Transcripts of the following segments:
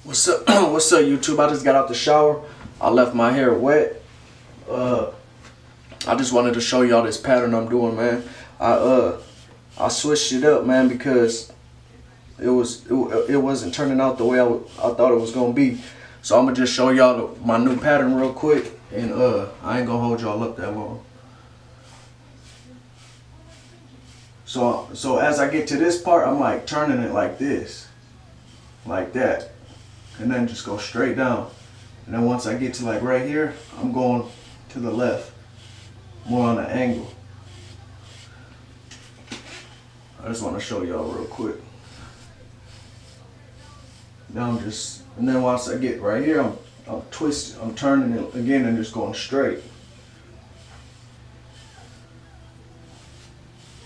What's up? What's up, YouTube? I just got out the shower. I left my hair wet. I just wanted to show y'all this pattern I'm doing, man. I switched it up, man, because it wasn't turning out the way I thought it was gonna be. So I'm gonna just show y'all my new pattern real quick, and I ain't gonna hold y'all up that long. So as I get to this part, I'm like turning it like this, like that, and then just go straight down. And then once I get to like right here, I'm going to the left, more on the angle. I just want to show y'all real quick. Now and then once I get right here, I'm twisting, I'm turning it again and just going straight.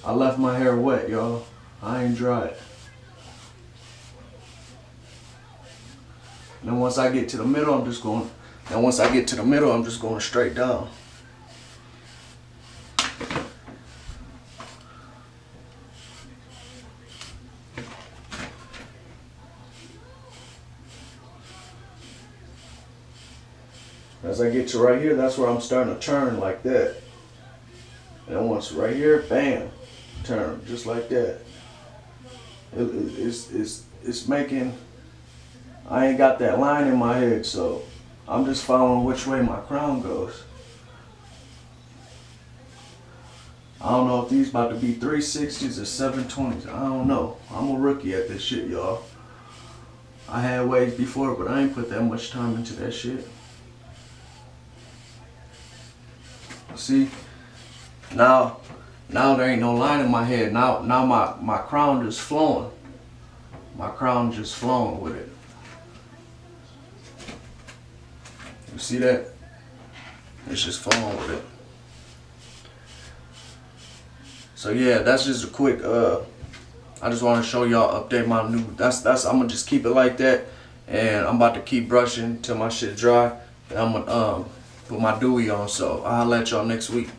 I left my hair wet, y'all. I ain't dry it. And then once I get to the middle, I'm just going straight down. As I get to right here, that's where I'm starting to turn like that. And once right here, bam, turn just like that. It's making. I ain't got that line in my head, so I'm just following which way my crown goes. I don't know if these about to be 360s or 720s. I don't know. I'm a rookie at this shit, y'all. I had waves before, but I ain't put that much time into that shit. See? Now there ain't no line in my head. Now my crown just flowing. My crown just flowing with it. You see that? It's just flowing with it. So yeah, that's just a quick I just want to show y'all, update my new, that's I'm gonna just keep it like that, and I'm about to keep brushing till my shit dry, and I'm gonna put my dewy on. So I'll let y'all next week.